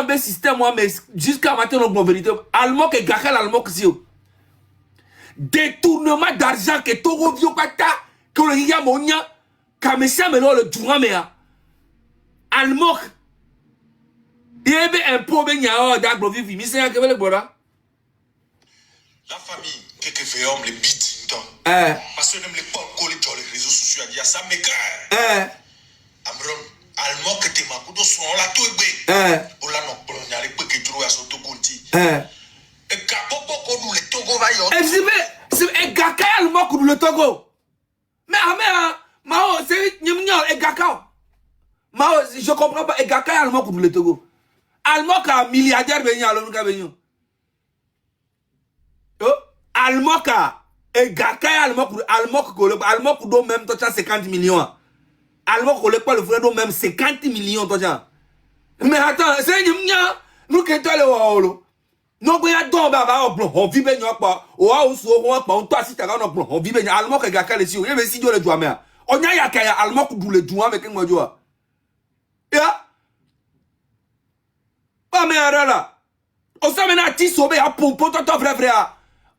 un système, moi, mais jusqu'à maintenant, non, vérité. Allemand, que Gakal, allemand, que si. Détournement d'argent, que Togo, Viopata, que le Yamonia, Kamesha, mais le Djouramea. Allemand. Il y avait un peu de d'agro-vivi, mais c'est un peu le Bora. La famille, qu'est-ce que fait homme, les bits, parce que même les pauvres collés sur les réseaux sociaux, il y a ça, mais que. Amron, allemand, que t'es ma couteau, son la tout est bien. On l'a non, on y a les peu qui trouvent à son tout conti. Et Gabo, beaucoup nous, les Togo, va y avoir. C'est un Gaka, allemand, que nous le Togo. Mais, Mao, c'est un Gaka. Mao, je comprends pas, un Gaka, allemand, que nous le Togo. Allemand, qu'un milliardaire, venir à l'homme, venir. Allemand et Gaka allemand do même toi 50 millions. Allemand ko le pas le vrai do même 50 millions toi. Mais attends, c'est nous que toi le wolo. Non ko ya do ba on vit ben pa. O a so on pa on toi si ta no on vit ben allemand que Gaka le si o ye si do le doa me. On ya ka ya allemand ko do le doa avec moi doa. Ya. Pas mais là. On s'amena ti sobe ya pompo toi vrai.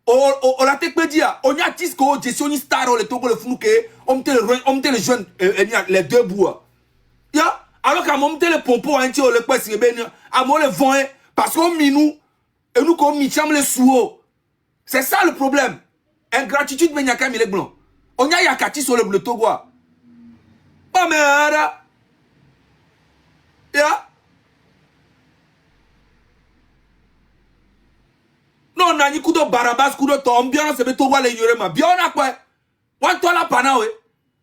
On a te dire, on y a dit que gestion star le Togo le fou que on te le jeune les deux bouts. Ya, alors qu'à mon te le pompo un le quoi c'est ben à moi le vent parce qu'on minou et nous comme micham le sous. C'est ça le problème. Ingratitude mais nyaka mi le blanc. On y a yakati sur le Togo. Pas mais ya. Non, on a ni kudo barabas, kudo tom, bien, c'est beto wale yore ma. Bien, on a quoi? On tola la pana, ouais.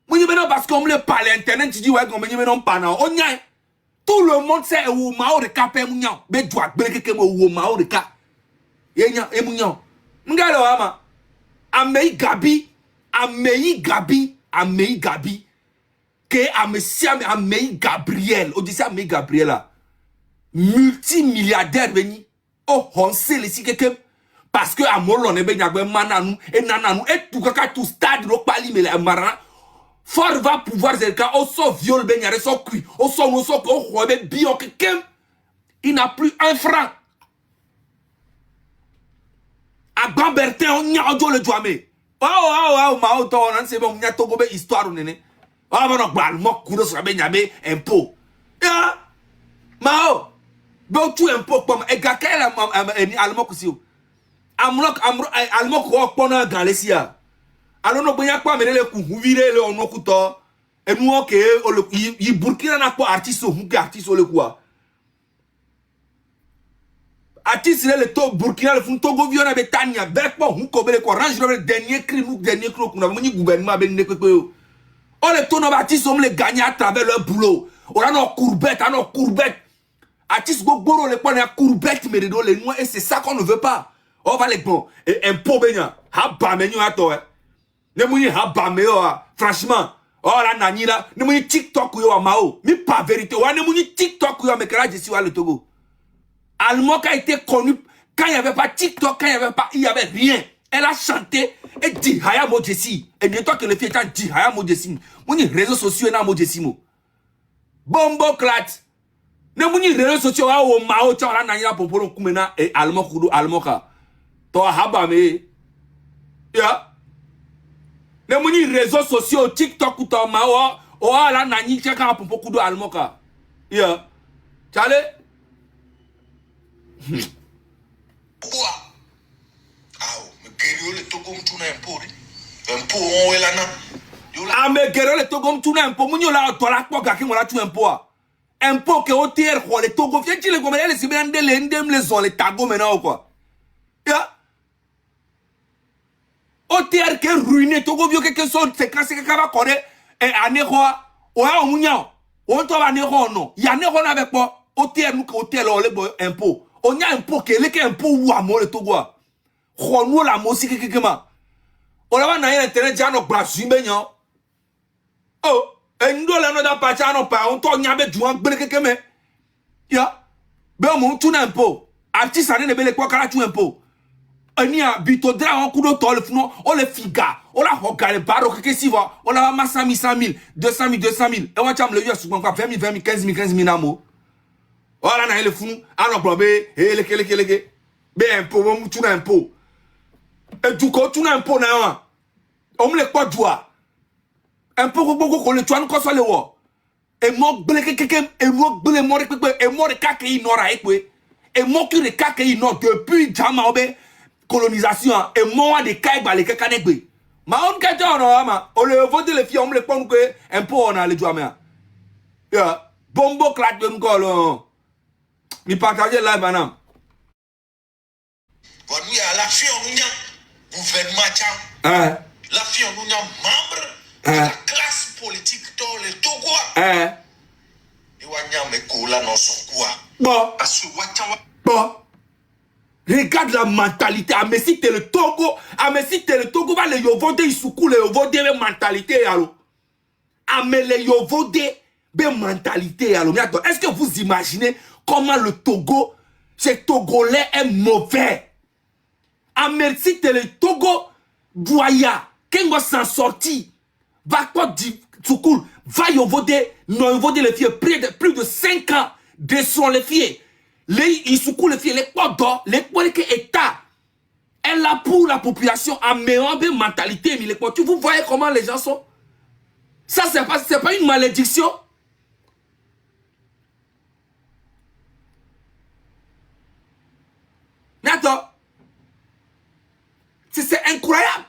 Moi, je me parce qu'on me parle internet, tu dis, ouais, qu'on me non pana. On y a. Tout le monde sait où mao de capé mounian. Mais doit breke que où mao de cap. Yenya, et mounian. M'galo, ama. Amei Gabi. Que Amei Gabriel. On dit ça, Amei Gabriel, là. Multimilliardaire, veni. Oh, on sait les si quelqu'un. Parce que à Molon et Benyagbe Mananou et Nananou et tout kaka tout stade ro pali mais la marana fort va pouvoir zelka au so viol Benyare so cuit au so no so ko robe bio quelqu'un il n'a plus un franc à Gambertin on nya ojo le douame oh ma auto on c'est bon nya togo be histoire nene ah bon bal mo kudo so Benyabe impôt ya mao bon tu impôt comme e gakela allemand kusi allemand ko pona galesia alors no pas mais le ku vire le ono kuto et nous ok il Burkina na ko artiste le quoi artiste le to Burkina le fun Togo viona betania bec po hu ko bele ko range le dernier cri ku na ni gouvernement ben ne ko on le tono artiste on le gagner à travers leur boulot on a nos courbettes artiste go boro le pona courbette mais de les noirs et c'est ça qu'on ne veut pas. On va les bon et un pot benya ha ba menyo ato ne muni ha ba me franchement oh la nani la ne muni TikTok yo mao mi pas vérité wa ne muni TikTok yo me kra je suis le Togo allemand qui a été connu quand il y avait pas TikTok il y avait rien elle a chanté et dit haya mo jesi et bientôt que le fait dit haya mo jesi muni réseaux sociaux na mo jesi mo bombo clat ne muni réseaux sociaux wa o mao cha na nani popolo kumena et allemand kudu allemand ka to haba me ya ne muni réseaux sociaux TikTok ou to mao o ala nani cheka popo kudu allemand ka ya chale me guerrier le Togo mtuna impôt on est là na me guerrier le Togo mtuna impôt munyo la to la kwa ki wala tu impôt que au terre quoi le Togo fait le comme les sibende les ndem les on les tago maintenant quoi ya au terre que ruiné Togo vieux quelque chose c'est quand c'est que va connaître et année quoi o munyo on to ba ne ko no ya ne ko na avec quoi au terre nous au terre le impôt on y a impôt que les impôt ou à le Togo nous la musique quelque ma on va na internet ja no brasu benyo oh et nous là no da pacha no pa on to nyabe duan gbele quelque me ya be mo tu na impôt artiste ane ne bele kwa kala tu impôt ania bitodra on kudo to le funo on le figa on la hogale baro quelque si va on la massa 100 000 200 000 et on cham le yo souvent quoi 20 000 15 000 namo Ora na ele funu, ano blobe, eleke. Be impôt, bon tu na impôt. Et du coup, tu na impôt na yon. On me le quoi doit. Impôt ko le tuan ko so le wo. Et mo bleke et mo blé mo et mo de kake inora ekwe. Et mo ki de kake inora depuis jama obe colonisation et mo de kai ba le kaka negbe. Ma on kete on ma, on le voter les filles on me le pon que impôt on a le doit mais. Ya, bombo clat de ngolo. Mi partager live manam. Bon oui à la fin on y a gouvernement la fille on a membre de la classe politique dans le Togo. Et on me cola dans son quoi. Bon. Regarde la mentalité. À me citer le Togo. À me citer le Togo. Va le yovode isuku le yovode be mentalité alors. À me le yovode be mentalité alors. Est-ce que vous imaginez comment le Togo, ces Togolais est mauvais? À me citer le Togo. Boya. Kengo s'en sorti. Va quoi du Tsoukoul. Va yovode. Non yovode les filles. Plus de 5 ans. Descend les filles. Les Isuku les filles, les quoi les quoi que État, elle a pour la population à meilleure mentalité, mais les quoi, vous voyez comment les gens sont. Ça c'est pas une malédiction. Attends, c'est incroyable,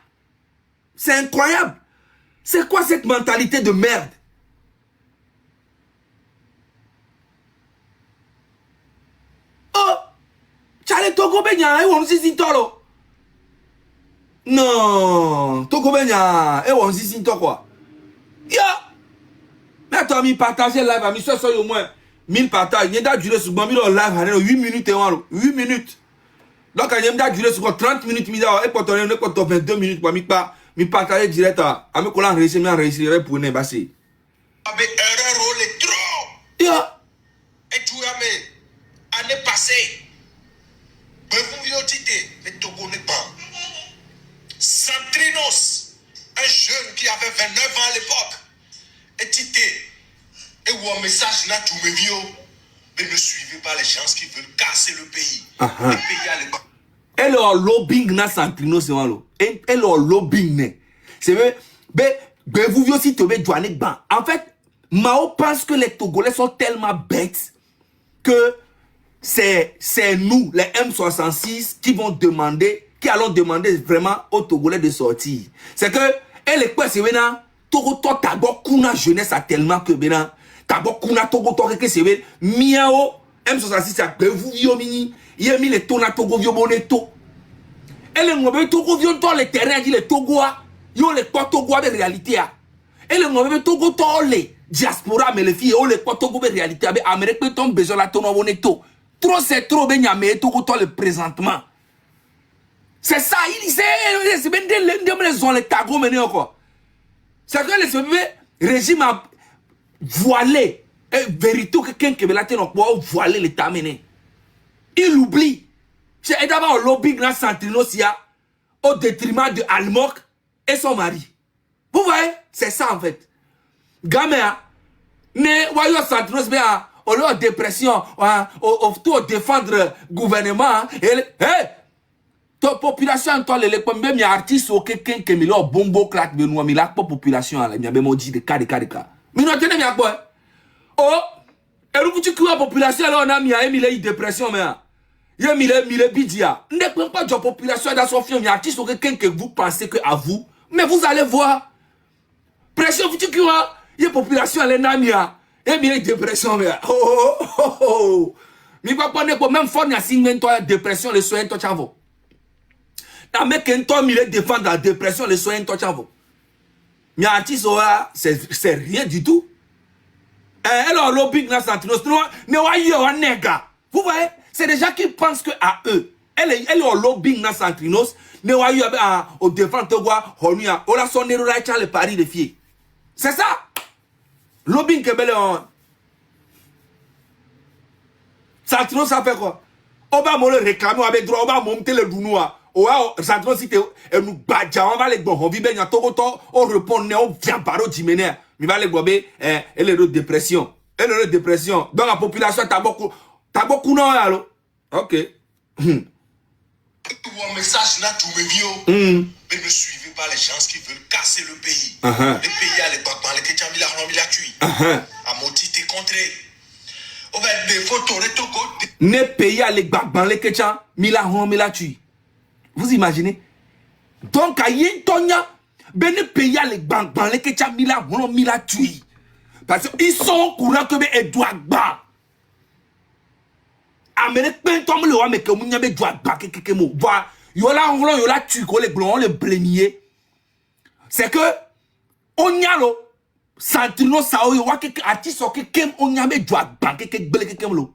c'est incroyable. C'est quoi cette mentalité de merde? Oh, Charlie Togo Benya, et on s'y tolo. Non, Togo Benya, et on s'y tolo quoi. Ya, mais attends, mi partager live, mi soit au moins 1000 partages. Il y a duré sur mon live, 8 minutes et 8 minutes. Donc, il y a duré sur 30 minutes, et pour 22 minutes, mi partager direct à mes collègues, réussir pour ne passer. Erreur, le trop. Ya, et tu as mis. Année passée, le Togo n'est pas. Santrinos, un jeune qui avait 29 ans à l'époque, et Tité, et où un message là, tu me viens, mais ne suivez pas les gens qui veulent casser le pays. Le pays à l'époque. Elle a lobbying na Santrinos, c'est malo. Elle a lobbying. C'est vrai, mais vous voyez aussi Tobé Douanek Ban. En fait, Mao pense que les Togolais sont tellement bêtes que c'est nous, les M66, qui allons demander vraiment aux Togolais de sortir. C'est que, elle est quoi, c'est maintenant, Togo to tago kuna jeunesse a tellement que maintenant, tago kuna Togo to que c'est miao, M66 a bevu yomini, yemi le tona Togo vioboneto. Elle est ngobe Togo vion to le terrain dit le Togoa, yo le quoi Togoa de réalité a. Elle est ngobe Togo to le diaspora mais les filles, yo le quoi Togo de réalité a, Amérique peut tomber besoin la tono boneto. Trop c'est trop ben yamé tout le présentement. C'est ça, il disait c'est ben les tago mené encore. C'est que le régime a voilé vérité que quelqu'un qui la teno pour voiler l'état mené. Il oublie. C'est d'abord le lobbying dans Santrinosia au détriment de Almok et son mari. Vous voyez, c'est ça en fait. Gamin ne voyons Santrinos bien au lieu de dépression, au défendre le gouvernement, ta population, toi, les premiers artistes, ou quelqu'un qui est là, bombo, claque, mais nous, la population, il y a même dit de cas. Mais nous, tenez bien quoi? Oh, et nous, tu crois la population, là, on a mis une dépression, mais il y a mis le bidia. Ne prenez pas de la population dans son film, il y a artiste, ou quelqu'un que vous pensez que à vous, mais vous allez voir. Pression, vous, tu crois, il y a population, elle est namia. Et bien dépression mais mi papa ne ko même fort na singmen toi dépression le soin to chavo na mec en toi mi le défendre la dépression le soin to chavo mi artiste c'est rien du tout elle a lobbying na Santrinos ne wa yo wa nega vous voyez c'est des gens qui pensent que à eux elle a lobbying na Santrinos ne wa yo au défendre Togo honia ola sonero la cha le pari de filles c'est ça. Lobbying que belle on. Santrinos ça fait quoi? Oba mo le réclamer avec droit oba monter le dounoa. Oa Santrinos si te nous badja on va les bon on vit ben Togo to on répond ne on vient paro dimene. Mi va les gobe elle est de dépression. Elle est de dépression. Dans la population ta beaucoup T'as beaucoup non, alors? Ok. Mon message là, tout mes vieux. Mais ne suivez pas les gens qui veulent casser le pays. Les pays à l'époque, les Kétiens, il a tué. À Moti, t'es contré. On va des photos, les tocos. Ne pays à l'époque, les Kétiens, il a tué. Vous imaginez? Donc, à Yentonia, ben ne pays à l'époque, les Kétiens, il a tué. Parce qu'ils sont au courant que Edouard Ba. Amérique tombe le roi mais que mon yabe doit baquer quelque mot. Voilà, yola tu ko les blonds le blêmier. C'est que on yalo santino sao yo wa quelque artiste que kem on yabe doit baquer quelque blé quelque mot.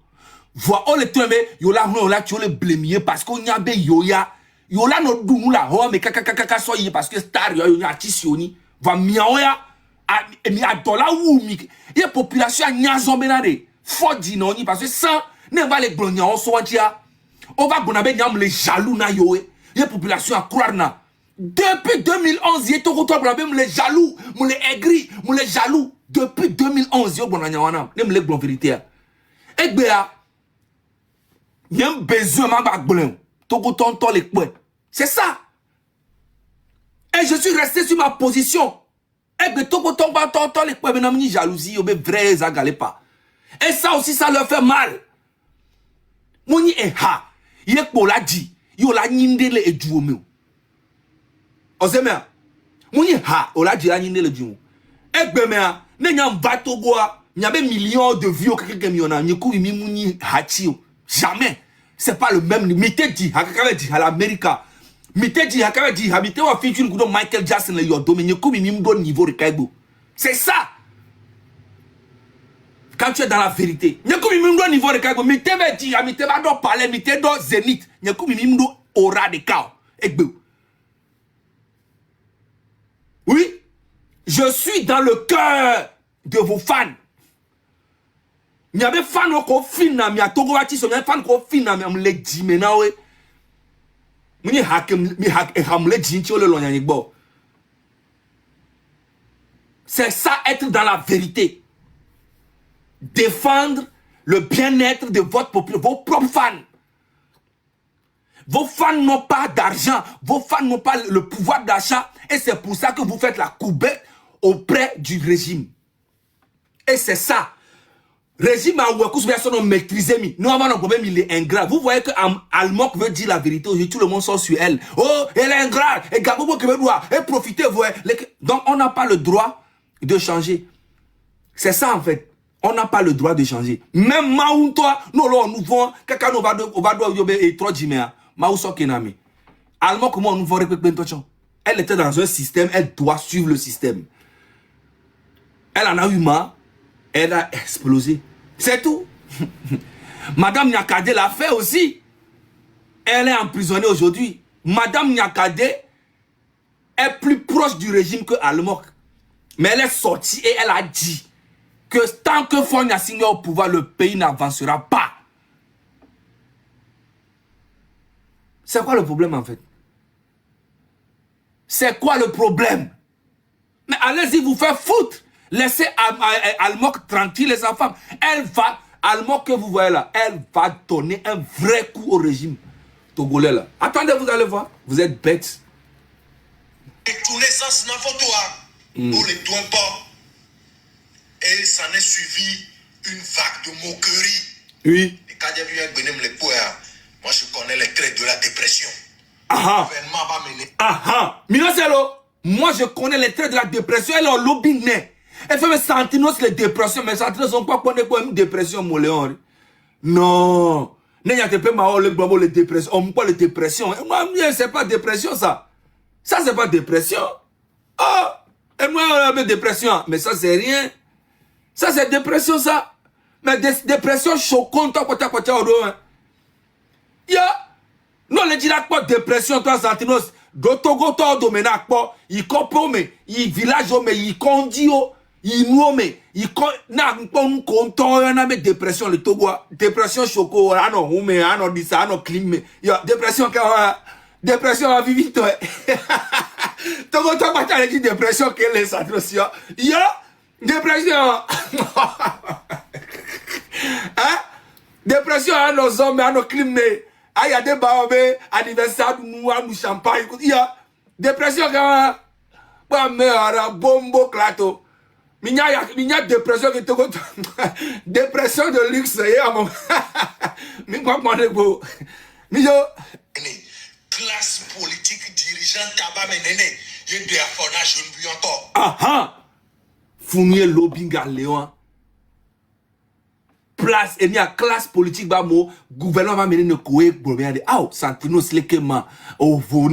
Voilà, on le tombe yola tu le blêmier parce qu'on yabe yola no dou la ho mais kaka so yi parce que star yo artiste yoni va miaoya mi adola ou mi y population a nyazo benade fodi non parce que sans ne va les blonds on soit on va bonabe nyam les jaloux na yoé les population à croire na depuis 2011 y to ko to bonabe les jaloux mo les aigris mo les jaloux depuis 2011 yo bonanya wana ne les blonds vérité et béa y a besoin ma ba blond to ko tonton les points c'est ça et je suis resté sur ma position et be to ko tonton les points maintenant ni jalousie yo be vrai ça galé pas et ça aussi ça leur fait mal. Moni e ha ye pola di yo la nyindele eduome ozemea moni ha ola di la nyindele eduome egbemea ne nyam va Togo a nyabe millions de vues quelque million nyeku mi muni hatio jamais c'est pas le même mité di hakaka di à l'Amérique mité di hakaka di habité wa feature kudo Michael Jackson le yo domaine nyeku mi mdo niveau de kaibo c'est ça. Quand tu es dans la vérité, il y a comme un niveau de calme, mais tu vas dire, mais tu vas parler, mais tu es dans zénith, il y a comme un aura de chaos. Oui, je suis dans le cœur de vos fans. Il y a des fans qui sont fin, il y a Togo Bati, il y a des fans qui sont fin, mais on les dit maintenant, oui. C'est ça être dans la vérité. Défendre le bien-être de votre population, vos propres fans. Vos fans n'ont pas d'argent, vos fans n'ont pas le pouvoir d'achat, et c'est pour ça que vous faites la coubette auprès du régime. Et c'est ça. Régime a ouakou personne maîtrisé mi. Nous avons un problème, il est ingrat. Vous voyez que Almok veut dire la vérité, aujourd'hui tout le monde sort sur elle. Oh, elle est ingrat, et Gaboubo qui veut voir, et profitez, vous voyez. Donc on n'a pas le droit de changer. C'est ça en fait. On n'a pas le droit de changer. Même Maou, toi, nous vont, quelqu'un nous va doit et trop jimea. Maou so kenami. Allemand, comment nous vont répéter ton. Elle était dans un système, elle doit suivre le système. Elle en a eu marre, elle a explosé. C'est tout. Madame Nyakade l'a fait aussi. Elle est emprisonnée aujourd'hui. Madame Nyakade est plus proche du régime que Almok. Mais elle est sortie et elle a dit que tant que Faure Gnassingbé est au pouvoir, le pays n'avancera pas. C'est quoi le problème en fait? C'est quoi le problème? Mais allez-y vous faire foutre. Laissez Almok tranquille et sa femme. Elle va, Almok que vous voyez là, elle va donner un vrai coup au régime togolais là. Attendez, vous allez voir. Vous êtes bêtes. Et tourner sans na photo pour les doigts pas. Et ça n'est suivi une vague de moquerie. Oui. Et quand j'ai vu un benem les poids, moi je connais les traits de la dépression. Ah ah. Minaselo, moi je connais les traits de la dépression. Elle est au lobby né. Elle fait me sentir les dépressions, mais ça ne sont pas une dépression, mon léon. Non. N'y a pas les dépressions. On me parle de dépression. Moi, c'est pas dépression ça. Ça, c'est pas dépression. Ah. Et moi, on a dépression. Mais ça, c'est rien. Ça, c'est dépression, ça. Mais dépression choquante, non, le dit pas dépression, toi, Santinos. Gotogo, toi, doménac, il comprend, mais il village, mais il conduit, il nomme, il n'a pas un content, il a mis dépression, le Togo, dépression choco, ah non, mais ah non, dit ça, ah non, clim, dépression, dépression, à vivre, toi. Togo, toi, tu as dit dépression, quelle est ça, dépression. Hein? Dépression à nos hommes, à nos crimes. Il y a des barbe, anniversaire, nous champagne. Il y a dépression quand même. Mais bombo clato. Il y a dépression qui te dépression de luxe. Mais quoi, classe politique dirigeante tabac menene. Il y a des affornages, je ne veux pas. Ah. Fournier lobbying à Léon. Place, et il y a classe politique, bah, mon gouvernement va mener une couée, oh, Santinos, les kéma, oh, vous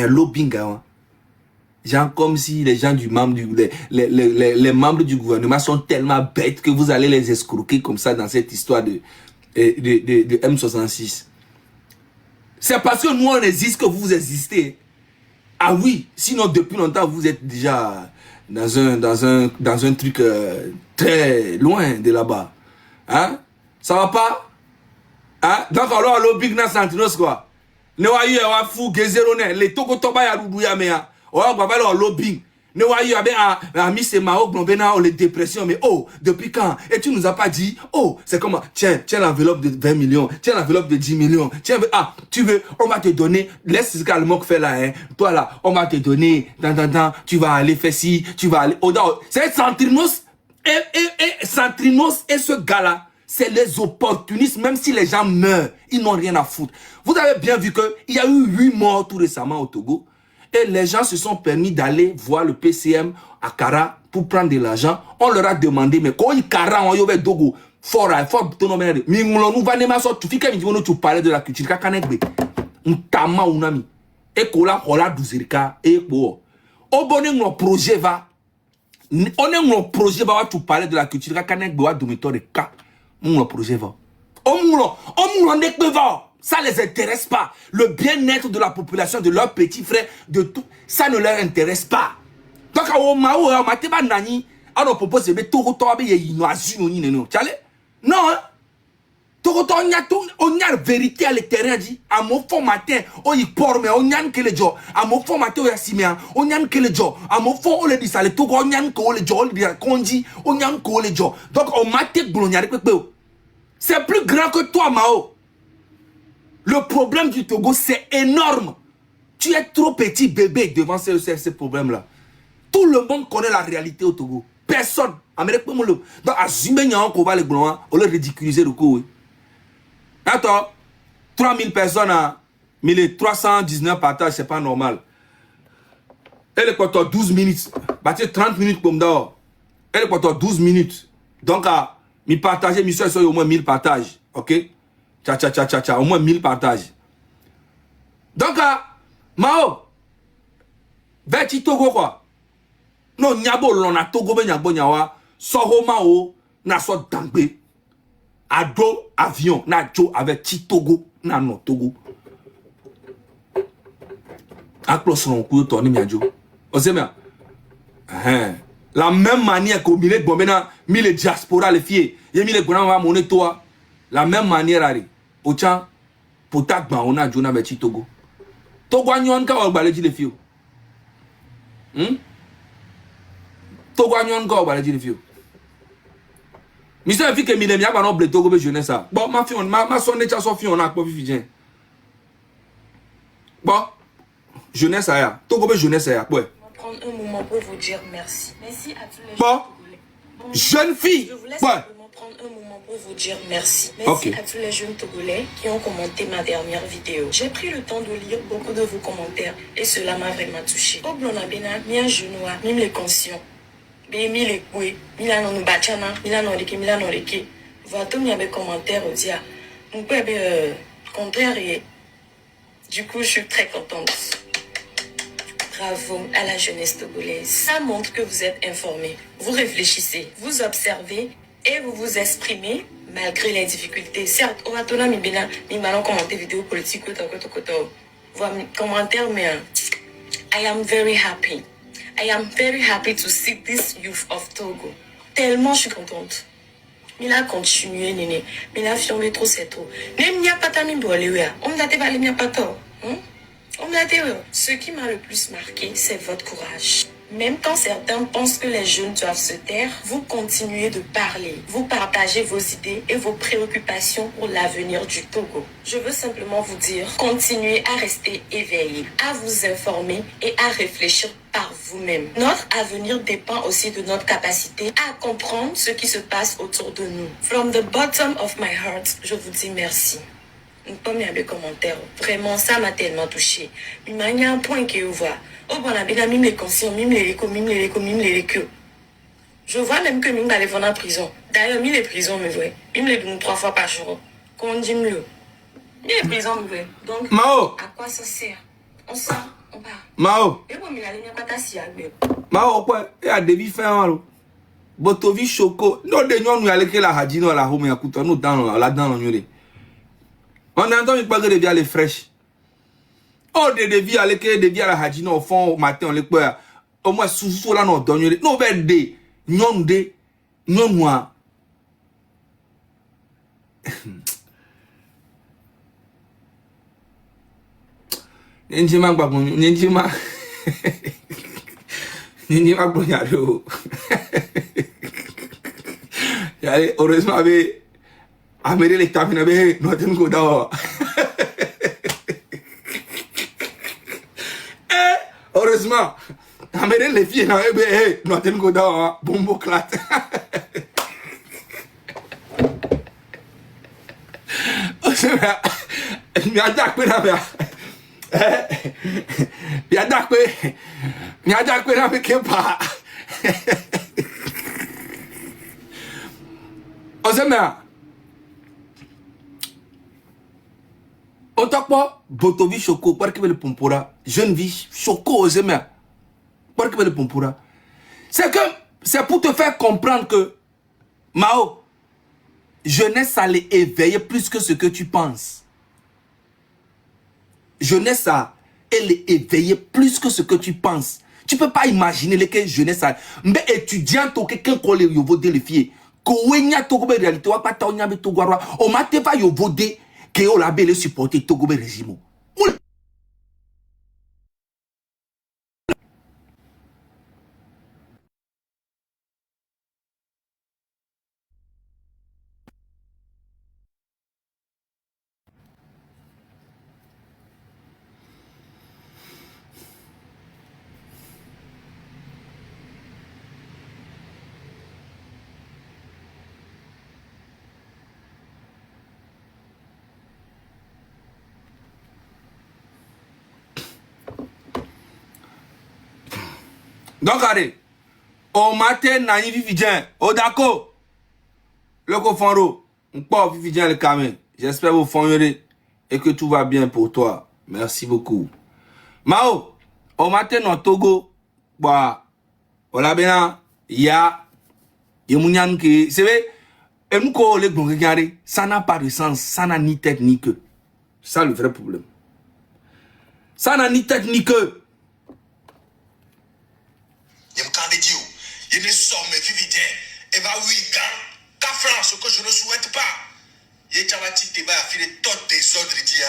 lobbying, hein. Genre, comme si les gens du membre les membres du gouvernement sont tellement bêtes que vous allez les escroquer comme ça dans cette histoire de M66. C'est parce que nous, on existe que vous existez. Ah oui, sinon, depuis longtemps, vous êtes déjà dans un truc très loin de là-bas. Hein? Ça va pas? Hein? Donc alors le big na Santinos quoi. Ne wa yu wa fu gezero ne le toko toba ya rudu ya me ya. O wa ba lo big. Ne wa yu abe a mi se ma o globé na les dépressions mais oh depuis quand? Et tu nous as pas dit oh c'est comment tiens l'enveloppe de 20 millions, tiens l'enveloppe de 10 millions. Tiens tu veux on va te donner laisse ce calme que fait là hein. Toi là on va te donner dans tu vas aller faire ci, tu vas aller c'est Santinos. Et Santinos et ce gars-là, c'est les opportunistes, même si les gens meurent, ils n'ont rien à foutre. Vous avez bien vu qu'il y a eu 8 morts tout récemment au Togo. Et les gens se sont permis d'aller voir le PCM à Kara pour prendre de l'argent. On leur a demandé, mais quand ils Kara, on y avait Dogo, fort, mais nous va ne m'asseoir, tu fais que tu parlais de la culture, tama unami. Et kola, hola, douzirika, et pour. Au bonheur, mon projet va. On est mon projet va tu parler de la culture quand on doit domitor de cas mon projet va on n'est que va ça les intéresse pas le bien-être de la population de leurs petits frères de tout ça ne leur intéresse pas donc au mao mateba nani on propose de tout retour be invasion non non on y a vérité à l'éternel dit à mon formateur on y porte mais on y a que le job à mon formateur ya simia on y a que le job à mon fond on le dit ça le tout on y a que le job on dit qu'on dit on y a que le job donc on mate glogna c'est plus grand que toi Mao le problème du Togo c'est énorme tu es trop petit bébé devant ces problèmes là tout le monde connaît la réalité au Togo personne Amérique donc à Zimenya on va les glogna on le ridiculiser le coup. Attends, 3000 personnes à 1319 partages, c'est pas normal. Elle est quoi, 12 minutes. Bâtir 30 minutes comme d'or. Elle est quoi, 12 minutes. Donc, à mi partager, mi soeur, au moins 1000 partages. Ok? Tcha, au moins 1000 partages. Donc, à Mao, Veti Togo quoi? Non, Nyabo, l'on a Togo, ben Nyabo, Nyawa, Soro Mao, na so dangbe. Ado avion na jo avec Togo na no Togo akloson ku to ni miajo o se mia la même manière que mille bombena mille diaspora les filles y mille gona wa moné toi la même manière ari o chan pota gba ona jo na be Togo Togo anyon ka o gbaleji les filles Togo anyon ka o gbaleji les filles Monsieur Fike Milem, il y a pas non Togo be jeunesse ça. Bon, ma fille, ma sonne tcha so fille on a quoi vivien. Bon, jeunesse ça. Togo be jeunesse ça. Ouais. Prendre un moment pour vous dire merci. Merci à tous les bon. Jeune fille. Je vous laisse ouais. prendre un moment pour vous dire merci. Merci à tous les jeunes Togolais qui ont commenté ma dernière vidéo. J'ai pris le temps de lire beaucoup de vos commentaires et cela m'a vraiment touché. Au Blonabena, mi genou, même les conscients. Bémi les couilles, Milano nous bachana, Milano Reke. Voilà, tout le monde commentaire au dia. Mon père contraire et du coup je suis très contente. Bravo à la jeunesse togolaise. Ça montre que vous êtes informés. Vous réfléchissez, vous observez et vous vous exprimez malgré les difficultés. Certes, on va tourner mi bien, mi malon commenter vidéo politique voilà commentaire mais I am very happy. I am very happy to see this youth of Togo. Tellement je suis contente. Mais là, continuez, néné. Mais là, fion trop, c'est trop. Même n'y a pas ta mine pour aller, on me date pas, on me date. Ce qui m'a le plus marqué, c'est votre courage. Même quand certains pensent que les jeunes doivent se taire, vous continuez de parler. Vous partagez vos idées et vos préoccupations pour l'avenir du Togo. Je veux simplement vous dire, continuez à rester éveillés, à vous informer et à réfléchir par vous-même. Notre avenir dépend aussi de notre capacité à comprendre ce qui se passe autour de nous. From the bottom of my heart, je vous dis merci. Pas mis des commentaires. Vraiment, ça m'a tellement touché. Il m'a mis un point que vous voyez. Oh, bon, on a bien mis les conscients, mime les échos, mime les queues. Je vois même que mime va les vendre en prison. D'ailleurs, mime les prisons, mais vrai. Mime les donnent 3 fois par jour. Qu'on dit mieux. Mime les prisons, mais vrai. Donc, Mao, à quoi ça sert? On sort, on part. Mao, Et bon, mais la ligne pas ta si agbe. Mao, quoi? Et à début fin, alors. Botovi Choco. Non, de nous, nous allons que la hadino, la home, à couteau, nous, dans la dans le on entend une bague de vie à les fraîches. Oh, de vie à l'école, de vie à la hadino, au fond, au matin, on les peut. Au moins, sous la non, donne les. Non, ben, de. Non, de. Non, moi. N'enjima, babou, n'enjima. N'enjima, bognado. Allez, heureusement, avec. Amérique, les tapis, n'avaient pas de go dehors. Heureusement, Amérique, les filles, n'avaient pas de go dehors. Bombo clat. Mi a dak pe na me. Mi a dak pe na me kepa. Ozema. Otokpo Botovi Choco parce que le pompora jeune vie Choco Ozema parce que le pompora. C'est pour te faire comprendre que Mao jeunesse à les éveiller plus que ce que tu penses. Jeunesse à elle est éveillée plus que ce que tu penses. Tu peux pas imaginer les jeunesse à mais étudiant to quelqu'un qu'on les yovo de les filles. Ko wenya to go be réalité wa pata onya be to gwarwa o mate va yovo de que o la be le supporter to go be régime. Donc, allez, au matin, Nani Vividien, au d'accord, le cofonro, on peut Vividien le camin. J'espère vous fonderez et que tout va bien pour toi. Merci beaucoup. Mao, au matin, au Togo, bah, au labéna, ya mounian qui, c'est vrai, et nous, quand les bons regardez, ça n'a pas de sens, ça n'a ni tête ni queue. C'est ça le vrai problème. Ça n'a ni tête ni queue. Il ne somme Vividien et va oui qu'à France que je ne souhaite pas. Il est à te va filer tout désordre dia.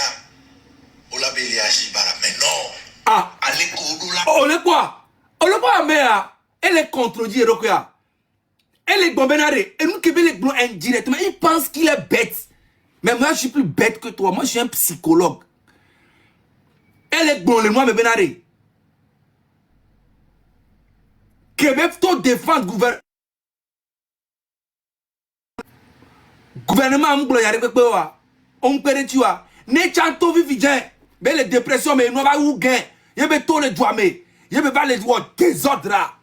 On l'a belé agi bara mais non. Ah, allez kodo la. Oh le quoi? Oh le quoi mais elle est contredit Rokia. Elle est bombenarée et nous qui les blonds indirectement, il pense qu'il est bête. Mais moi je suis plus bête que toi, moi je suis un psychologue. Elle est bon le moi me benarée. Québec to défendre gouvernement m'blo yare pepe wa on pere tu wa ne chanto vivien be les dépressions mais no va ou gain yebe to le doigt mais yebe va les doigts désordre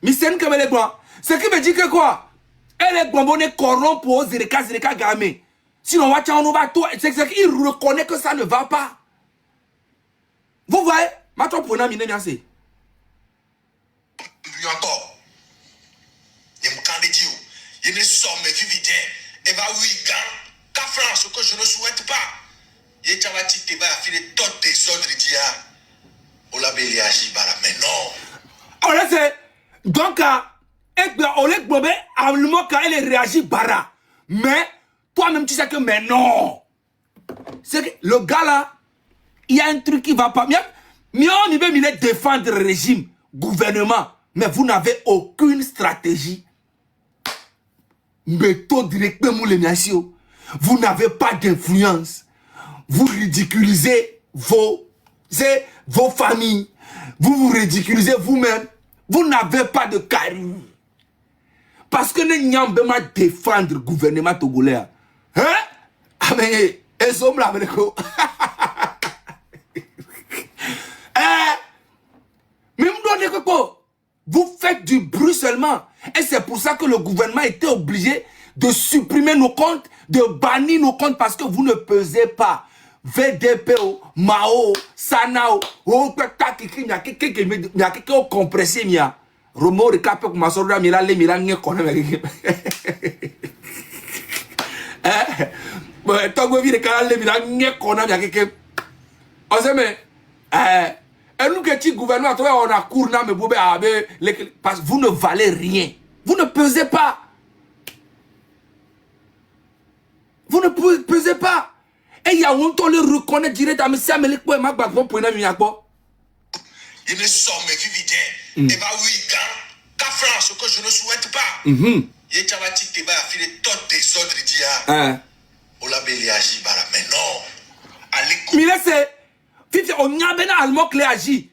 mi sen que les blancs ce qui veut dire que quoi elle est bonbonne corrompre aux zirika gamé sinon wa on va tout c'est qu'il reconnaît que ça ne va pas. Vous voyez ma toi pour na mi ne assez encore. Il me candidat. Il ne somme Vividien et va oui qu'à France que je ne souhaite pas. Il est à te va filer tout désordre dia. On l'a belé agi bara mais non. On laisse donc on les globé à le moment quand elle réagit bara. Mais toi-même tu sais que mais non. C'est que le gars là, il y a un truc qui va pas. Mais on y veut défendre le régime. gouvernement, mais vous n'avez aucune stratégie. Méthode directement les nations. Vous n'avez pas d'influence. Vous ridiculisez vos familles. Vous vous ridiculisez vous-même. Vous n'avez pas de charisme. Parce que nous n'avons pas défendre le gouvernement togolais. Hein? Ah mais, ils sont là, vous faites du bruit seulement. Et c'est pour ça que le gouvernement était obligé de supprimer nos comptes, de bannir nos comptes parce que vous ne pesez pas. VDPO, Mao, Sanao, il y a quelqu'un qui a compressé. Romo, recapé comme ma soeur, Mila, les Milan, Togo, les Milan, et nous qui sommes gouvernement, on a cours parce que vous ne valez rien. Vous ne pesez pas. Vous ne pesez pas. Et il y a honte, on le reconnaît directement. Si on est ma bague, pour une amie à quoi? Il me somme vivant. Et bah oui, qu'à France, que je ne souhaite pas. Il y a un petit débat à filer tout des autres dia. On l'a belé agi, mais non. Allez, mais là, c'est. On y a bien allemand qui agit.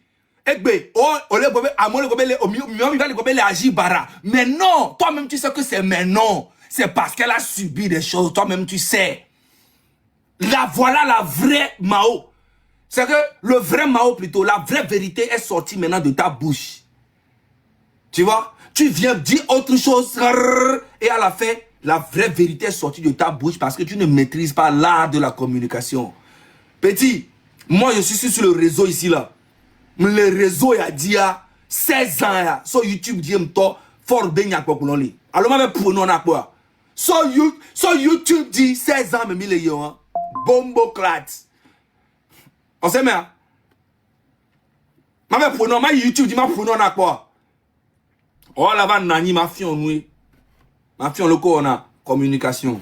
Mais non, toi-même tu sais que c'est mais non. C'est parce qu'elle a subi des choses, toi-même tu sais. Là, voilà la vraie Mao. C'est que le vrai Mao plutôt, la vraie vérité est sortie maintenant de ta bouche. Tu vois? Tu viens dire autre chose et à la fin, la vraie vérité est sortie de ta bouche parce que tu ne maîtrises pas l'art de la communication. Petit, moi je suis sur le réseau ici là. Le réseau il a dit 16 ans sur YouTube dit fort bien quoi pour lui. Alors moi pour non à quoi. Sur YouTube dit 16 ans mais millions bombo clat. On sait mais ma pour non ma YouTube dit ma pour non à quoi. Oh là va nani ma fion nous. Ma fion le ko on a communication.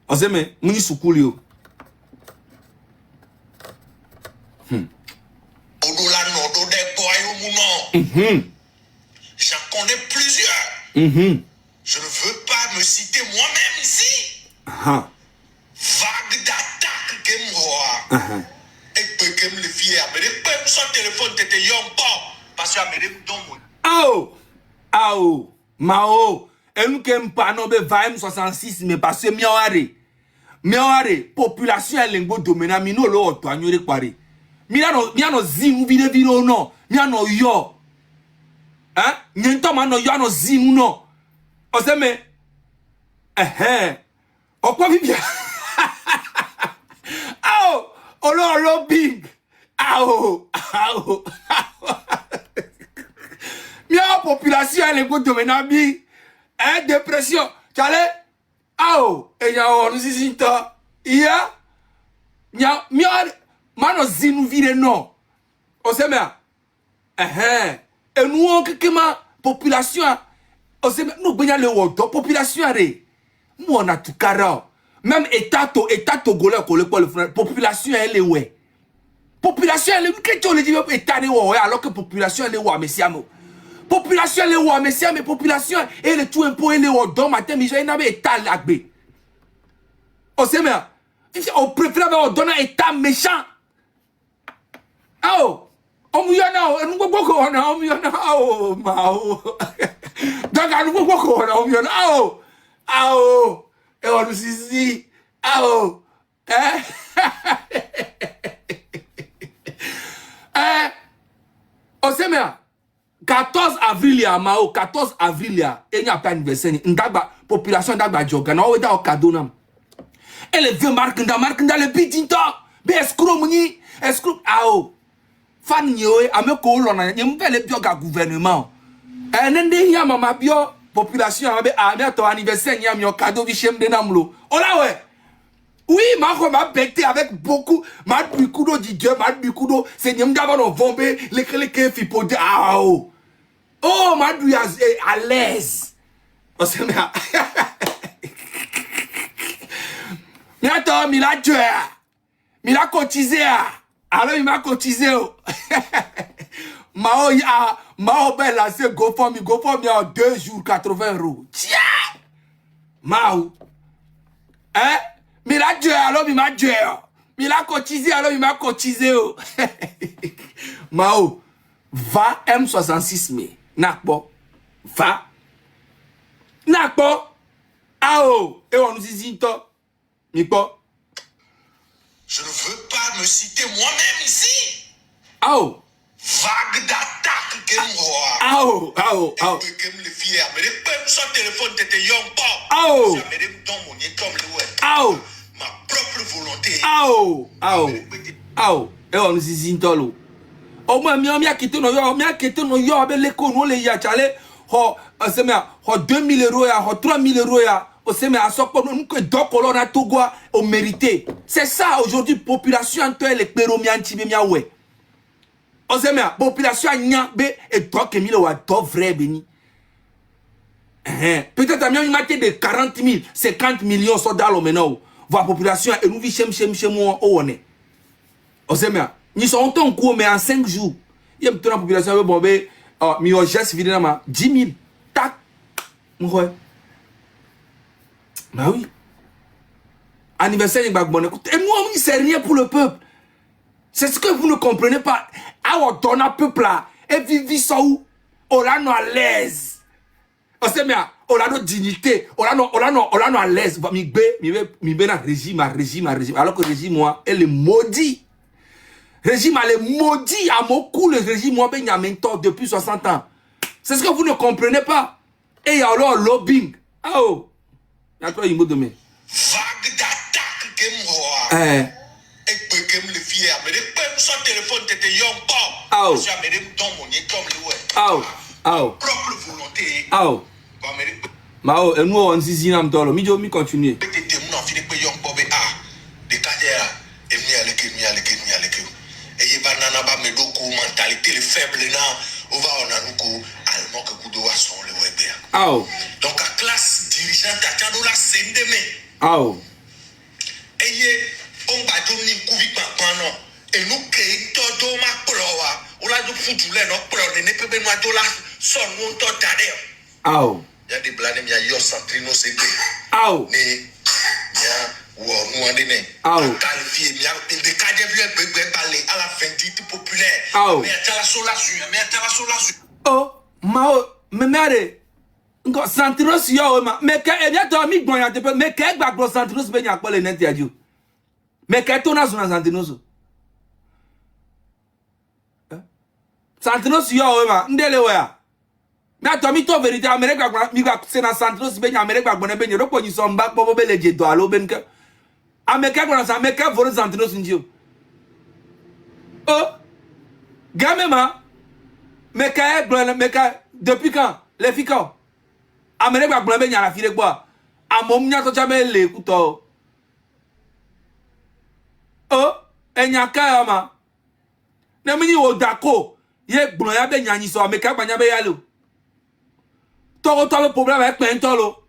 On sait mais muni soukoulio. J'en connais plusieurs. Je ne veux pas me citer moi-même ici. Vague d'attaque que moi. Et que me le fier. Mais les peuples son téléphone t'étais young pas. Parce que je me donne. Ao. Mao. Et nous qui n'aimons pas non be vaim 66 mais parce que miaware population est l'engo dominant mino lo otoanyore kware. Miano zinu vide no. Miano yo. Hein? Nyento mano yo no zinu no. Oseme. Okwa vivia. Ao. Olo big. Ao. Miao population est l'engo dominant bi. Dépression. Chale. Ao. Et ya on zizinta. Iya. Nya miao mano zinu vide no. Oseme. Et nous on ma population. Oseme nous benya le wodo population re. Nous on a tout cara. Même état togolais ko le population elle est ouais. Population elle que tu le dis état de ouais alors que population elle est ouais messiamo. Population elle est ouais messiamo mais population elle est tout un peu elle est wodo matin mais j'ai na état lagbe. Oseme. On préfère donner un état méchant. Oh, on y en a, nous beaucoup on a, on y en a, oh, mao. Donc, nous beaucoup on y en a, oh, et on nous dit, oh, on sait bien, 14 avril, ya mao, 14 avril, ya, et il n'y a pas d'anniversaire, une population d'agba jogan, on est au cadeau, nam. Et les vieux marques dans le bidinto, mais escroc, escroc, oh. Fan yoé ame ko lona nyem pele bio ga gouvernement nende ya mama bio population abe a to anniversaire nyam yo cadeau bi chem de namlo ola ouais oui ma ko ma becté avec beaucoup ma bikudo di Dieu ma bikudo c'est nyem d'abord on vombe les que fipo de oh ma du à l'aise on se met Miato mila tuer mila cotisé. Alors il m'a cotisé. Mao ben lancé GoFundMe en 2 jours 80 €. Tiens! Mao. Hein? Mais là Dieu alors il m'a Dieu. Mais là cotisé alors il m'a cotisé. Mao. Va M66 mais nakbo. Va. Nakbo. Ao. Et on nous dit Nipo. Je ne veux pas me citer moi-même ici. Ao. Vague d'attaque que moi. Ao. Que me le fier. Mais les peuples sur téléphone t'étais young pas. Ao. Ao. Ma propre volonté. Ao. Et on nous dit au moins mi a quitté no yo avec l'école no le ya chale ho seme ho 2000 € ya ho 3000 € ya o seme a sokpo no que dokolo na Togo au mérité. C'est ça aujourd'hui population entre les peromian tibe mia we. O seme population nya be et dok emile wa do vrai beni. Peut-être à mi maté de 40 000, 50 millions soldats lo maintenant. Voir population et nous vi chez moi o one. O seme ni sont en cours mais en 5 jours. Il y a toute la population bon ben mi o geste évidemment 10 000 tac. Ouais. Bah oui. Anniversaire Gbagbo. Et nous on c'est rien pour le peuple. C'est ce que vous ne comprenez pas. Ah on donne un peuple là et vivre ça où on a à l'aise. On sait bien, on a notre dignité, on a à l'aise. Mi be na régime alors que le régime moi elle est maudit. Régime elle est maudit à mon cou le régime moi ben y a mentor depuis 60 ans. C'est ce que vous ne comprenez pas. Et il y a alors lobbying. Ah oh. Y a toi il mot de me. Vague d'attaque que moi. Et que me le fier. Mais les peuples sur téléphone t'étais young pas. Ah oh. Je suis dans mon comme le ouais. Ah oh. Propre volonté. Ah oh. Mao, et nous on zizi nam tolo. Mi continue. T'étais mon enfant de young bob de cadère. Et mi aleke. Et il va nana ba me doko mentalité le faible là. On va on a nous allemand que kudo wa son le web. Ah oh. Donc la classe dirigeante a tando la sendeme. Ah oh. Et on va donner kubi papa non. Et nous que todo ma proa. On la do futu le no pro ne peut be no dola son mon to tade. Ah oh. Il y a des blagues il y a yo centrino c'est. Ah oh. Ou nous on est qualifié mais de cadre bien parler à la fin dit populaire mais à la sola oh Mao me mere ngo Santos yo ma me ke e bia to mi gbon ya te me ke gbagbo Santos be nya pole net ya ju me ke to na zona Santos Santos yo ma ndele we ya na to mi to verité America mi gba se na Santos be nya America gbon be nya ro po ni so mba po be le je do alo ben ke Ameka kwa sa Ameka vore Santos ndio. Oh. Gamema. Meka depuis quand les filles Amérique ba be nya la file gbo. Amom nya to cha be le kuto. Oh, enya ka ma. Na mi ni o dako. Ye gbon ya be nya ni so Ameka gba nya be ya lo. To problème avec pentolo.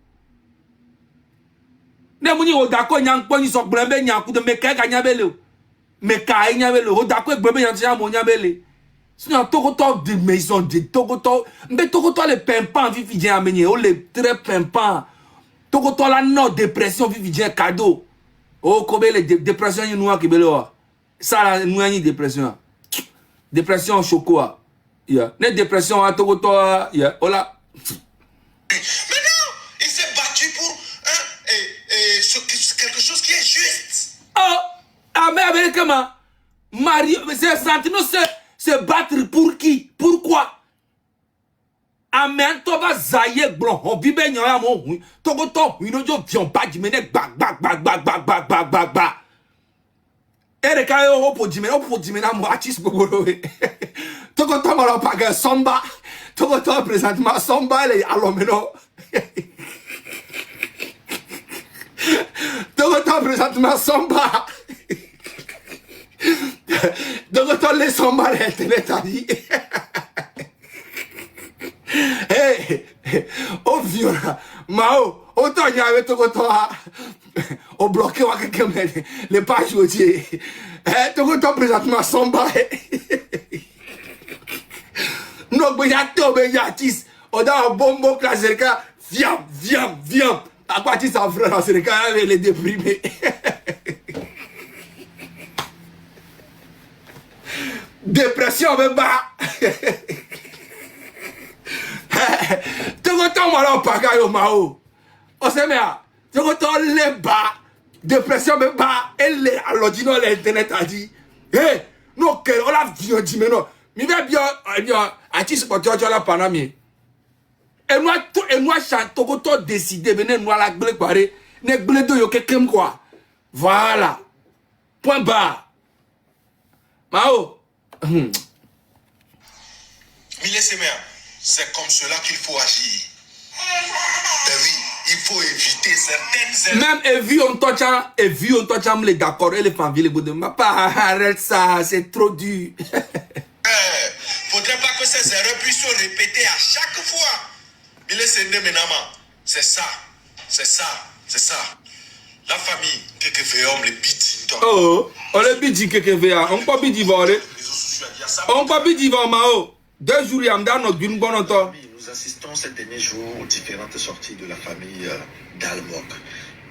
Ne muni o dako nyang poni so gbrebe nyang ku de meka ka nyabele meka nyabele o dako gbrebe nyang tia mo nyabele sinon tokoto de maison de tokoto mbe tokoto le pimpant vivi dien amenye o le très pimpant tokoto la no dépression vivi dien cadeau o kobe le dépression ni noa ke bele wa ça la noa ni dépression choco ya ne dépression a tokoto ya ola quelque chose qui est juste. Oh, mais avec comment Mario, c'est Santino se battre pour qui? Pourquoi? Amen, to va zaye blanc, on vibe nya mo hu. To go to, you know jo vion badge mene bag. Ere ka yo opo jime na mo achis gogoro. To go to mala paga somba. To go to présentement somba le alomeno. Dogoto présentement somba. Dogoto les somba les télétali. Hey, oh viola, Mao, autant y avait Dogoto au bloqué ou quelqu'un les pages odiées. Dogoto présentement somba. Nous sommes artistes. On a un bonbon classe Zerika. Viens. À quoi tu s'en frère dans Zerika, elle est déprimée. Dépression, même bas. Tu entends moi là, pagaille mao. On sait bien. Tu entends les bas. Dépression, même bas. Elle est à l'ordinaire, l'internet a dit. Hé, non, on l'a dit, mais non. Mais bien, artiste pour toi, tu as la panamie. Et moi, chante, tu as décidé, venez nous à la glé, paré. Ne glé de yo quelqu'un quoi. Voilà. Point barre. Mao. C'est comme cela qu'il faut agir. Ben oui, il faut éviter certaines... Même Evi, on t'entend les d'accord, et les familles, les bouddhas. Mais pas, arrête ça, c'est trop dur. Faudrait pas que ces erreurs puissent se répéter à chaque fois. C'est ça. La famille, quelques veillons, les bits. Oh, on les bits, quelques veillons. On peut bits voler. On peut bits voler, Mao. 2 jours, il y a notre d'une bonne entente. Nous assistons ces derniers jours aux différentes sorties de la famille Dalmok.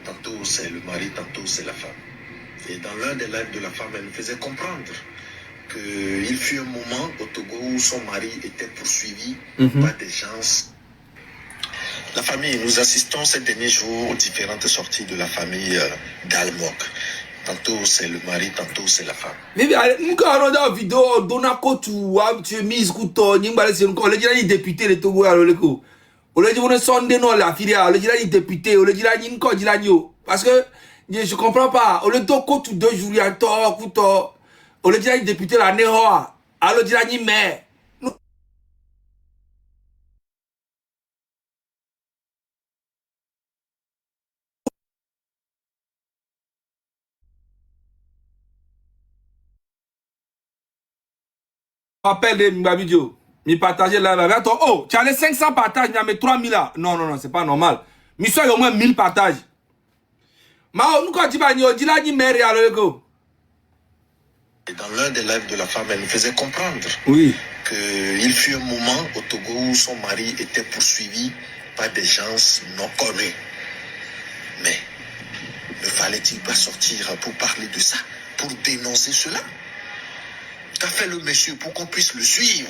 Tantôt c'est le mari, tantôt c'est la femme. Et dans l'un des lives de la femme, elle nous faisait comprendre qu'il fut un moment au Togo où son mari était poursuivi par des gens. La famille, nous assistons ces derniers jours aux différentes sorties de la famille Dalmok. Tantôt c'est le mari, tantôt c'est la femme. Mais nous avons une vidéo Donako tu es mise couteau, nous avons les députés de Togo à l'Oleko. On a dit on est sondé non la filia, on a dit député, on a dit la parce que je comprends pas. On a dit que 2 jours à tort couteau. On a dit député la Nehoa, on a dit la maire. Appel de Mbabidio. Mi partager là avec toi. Oh, tu as les 500 partages, il y a mes 3000 là. Non, c'est pas normal. Mi sois au moins 1000 partages. Mao, nous quand tu vas dire, dis la ni mère à l'ego. Dans l'un des lives de la femme, elle nous faisait comprendre qu'il fut un moment au Togo où son mari était poursuivi par des gens non connus. Mais ne fallait-il pas sortir pour parler de ça, pour dénoncer cela? Qu'a fait le monsieur pour qu'on puisse le suivre?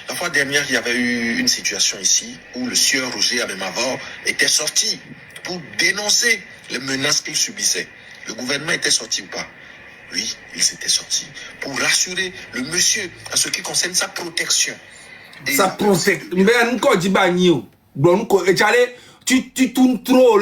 La fois dernière, il y avait eu une situation ici où le sieur Roger Abemavor était sorti pour dénoncer les menaces qu'il subissait. Le gouvernement était sorti ou pas? Oui, il s'était sorti pour rassurer le monsieur en ce qui concerne sa protection. Sa protection. Tu tournes trop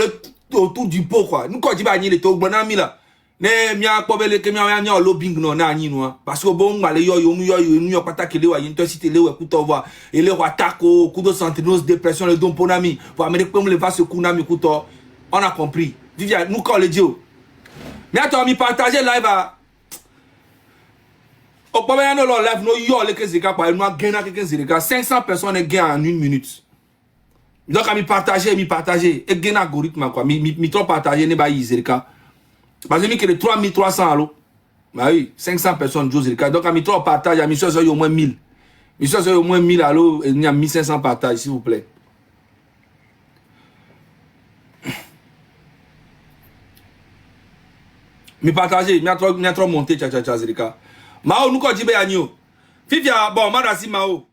autour du pot quoi. Nous quand tu vas le to bonami là. Ne mia kobele ke mia nya lobbying no na anyi no parce que bon male yo pata kele wa intensité le wa kuto wa ele wa tako kudo centrinos dépression le don ponami pour amérique comme le va se kunami kuto on a compris Vivian nous quand le dio mais attends mi partager live à au pas no live no yo le que zika pa no gain na que zika 500 personnes gain en 1 minute donc à mi partager et gain algorithme quoi mi trop partager ne ba zika. Parce que les 3300 allo. Bah oui, 500 personnes jouent Zerika. Donc à mi 3 partage, à mi soeur au moins 1000. Mi soeur au moins 1000 allo, il y a 1500 partages s'il vous plaît. Mi partager, mi a trop monté Zerika. Mao nous ko jibe anyo. Fifia bon, madasi Mao.